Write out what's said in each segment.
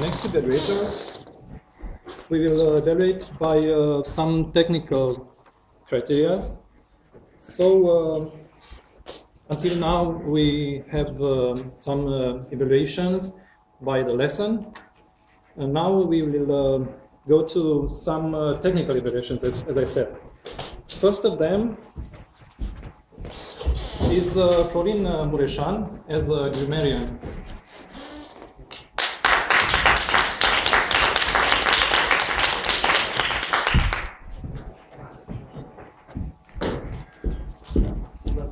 next evaluators, we will evaluate by some technical criteria. So until now we have some evaluations by the lesson, and now we will go to some technical evaluations, as I said. First of them is Florin Mureșan as a grammarian.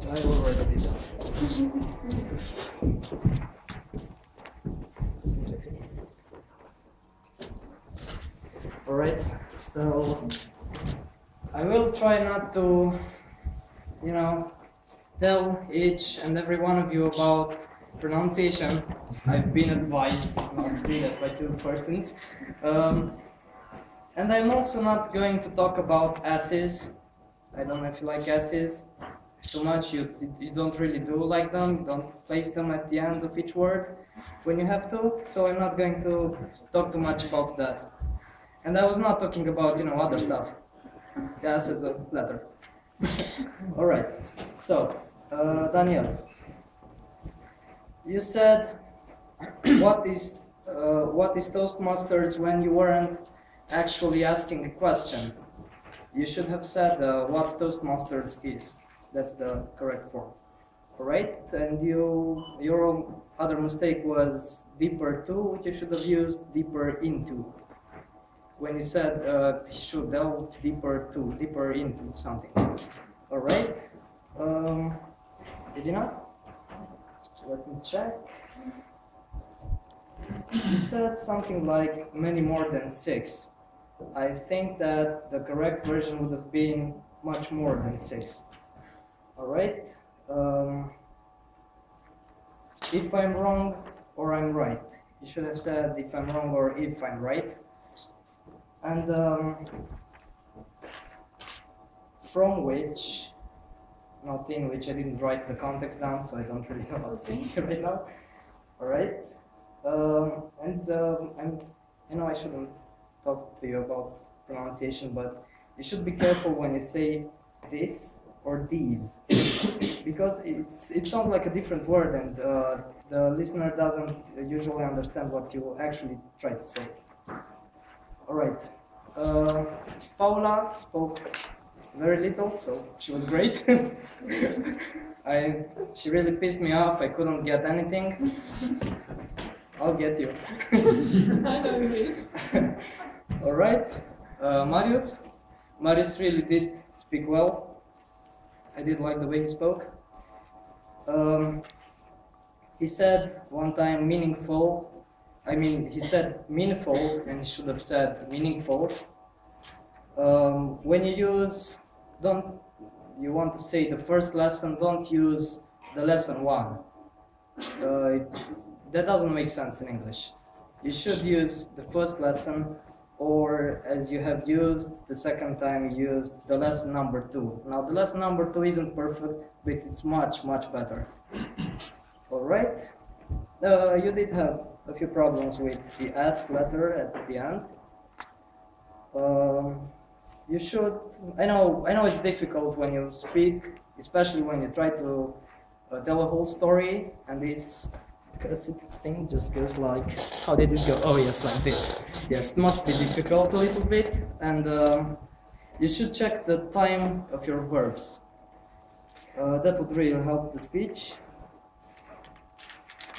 I already did that. Alright, so I will try not to, tell each and every one of you about pronunciation. I've been advised not to do that by two persons. And I'm also not going to talk about S's. I don't know if you like S's too much. You don't really do like them. You don't place them at the end of each word when you have to. So I'm not going to talk too much about that. And I was not talking about, other stuff. The S is a letter. All right. So, Daniel, you said, what is Toastmasters when you weren't actually asking a question? You should have said what Toastmasters is. That's the correct form. All right? And your other mistake was deeper to. You should have used deeper into. When you said should delve deeper into something. All right? Did you not? Let me check. You said something like many more than 6. I think that the correct version would have been much more than 6. All right? If I'm wrong or I'm right. You should have said if I'm wrong or if I'm right. And from which, not in which, I didn't write the context down, so I don't really know how to say it right now. All right? I shouldn't talk to you about pronunciation, but you should be careful when you say this or these, because it sounds like a different word, and the listener doesn't usually understand what you actually try to say. All right. Paula spoke very little, so she was great. She really pissed me off. I couldn't get anything. I'll get you. I know you will. All right. Marius really did speak well. I did like the way he spoke. He said one time meaningful. He said meaningful, and he should have said meaningful. When you want to say the first lesson, don't use the lesson 1. That doesn't make sense in English. You should use the first lesson, or as you have used the second time, you used the lesson number 2. Now the lesson number 2 isn't perfect, but it's much, much better. All right. You did have a few problems with the S letter at the end. You should. I know it's difficult when you speak, especially when you try to tell a whole story, and this cursed thing just goes like. How did it go? Oh yes, like this. Yes, it must be difficult a little bit, and you should check the time of your verbs. That would really help the speech.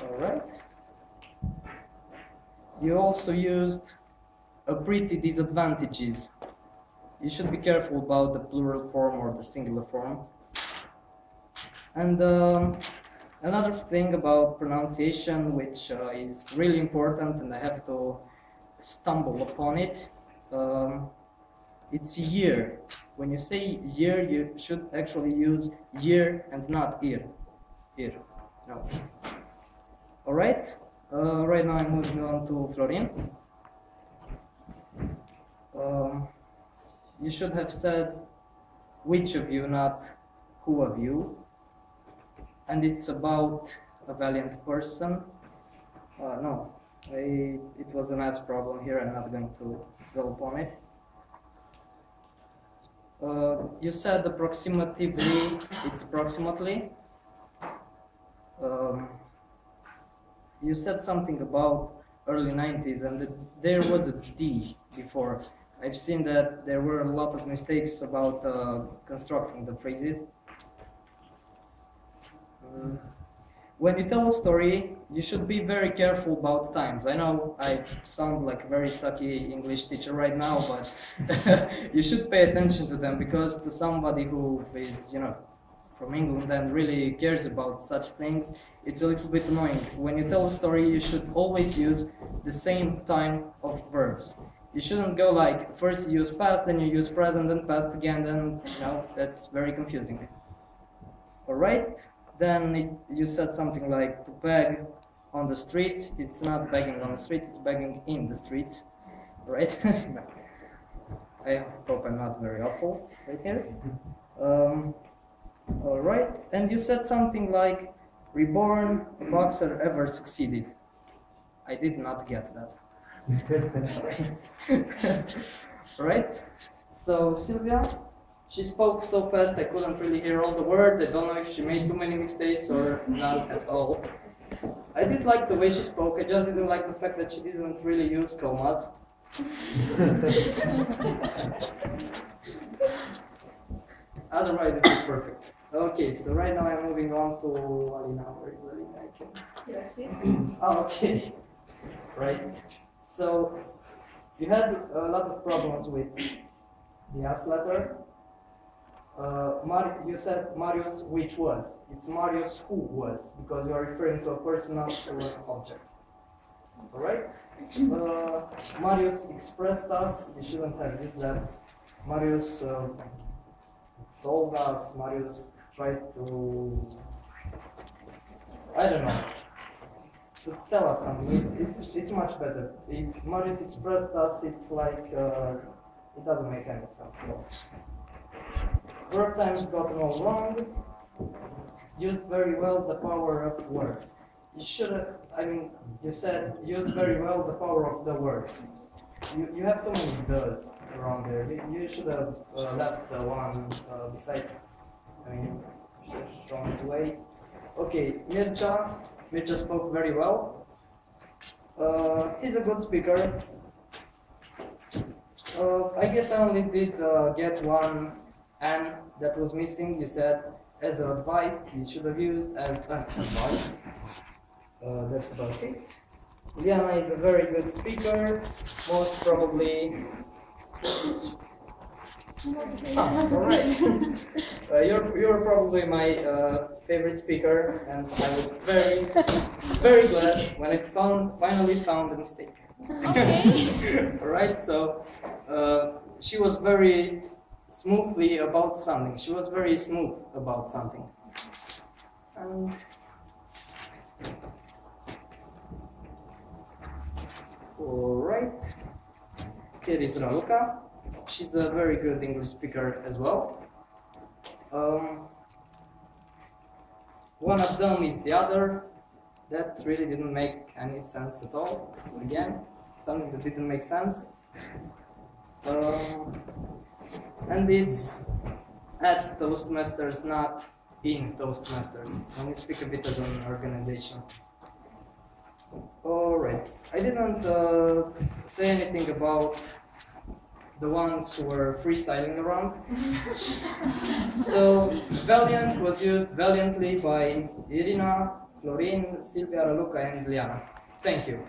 All right. You also used a pretty disadvantages. You should be careful about the plural form or the singular form. And another thing about pronunciation, which is really important, and I have to stumble upon it, it's year. When you say year, you should actually use year and not ear. Ear. No. All right. Right now I'm moving on to Florin. You should have said which of you, not who of you. And it's about a valiant person. No, It was a math problem here. I'm not going to go upon it. You said approximatively. It's approximately. You said something about early 90s, and there was a D before. I've seen that there were a lot of mistakes about constructing the phrases. When you tell a story, you should be very careful about times. I know I sound like a very sucky English teacher right now, but you should pay attention to them, because to somebody who is, from England and really cares about such things, it's a little bit annoying. When you tell a story, you should always use the same time of verbs. You shouldn't go like, first you use past, then you use present, then past again, then, that's very confusing. Alright? Then you said something like to beg on the streets. It's not begging on the street, it's begging in the streets, right? I hope I'm not very awful right here. Alright, and you said something like, reborn boxer ever succeeded. I did not get that. I'm sorry. Right? So Sylvia, she spoke so fast I couldn't really hear all the words. I don't know if she made too many mistakes or not at all. I did like the way she spoke. I just didn't like the fact that she didn't really use commas. Otherwise it was perfect. Okay, so right now I'm moving on to Alina. Where is Alina? Okay. Right. So you had a lot of problems with the S letter. You said Marius which was. It's Marius who was, because you are referring to a person, not to an object. Alright? Marius expressed us. You shouldn't have used that. Marius told us. Marius tried to, I don't know, to tell us something. It's much better. Marius expressed us. It's like it doesn't make any sense at all. Verb times got all wrong. Used very well the power of words. You should have, you said used very well the power of the words. You have too many does around there. You should have left the one beside. Should have thrown it away. Okay, Mircea spoke very well. He's a good speaker. I guess I only did get one N that was missing. You said as advised, you should have used as advice. That's about it. Liana is a very good speaker, most probably. Alright. You're probably my favorite speaker, and I was very, very glad when I finally found the mistake. Okay. Alright, so she was very smoothly about something. She was very smooth about something. And alright, here is Raluca. She's a very good English speaker as well. One of them is the other. That really didn't make any sense at all. Again, something that didn't make sense. And it's at Toastmasters, not in Toastmasters. When you speak a bit as an organization. Alright, I didn't say anything about the ones who were freestyling around. So, valiant was used valiantly by Irina, Florin, Silvia, Raluca, and Liana. Thank you.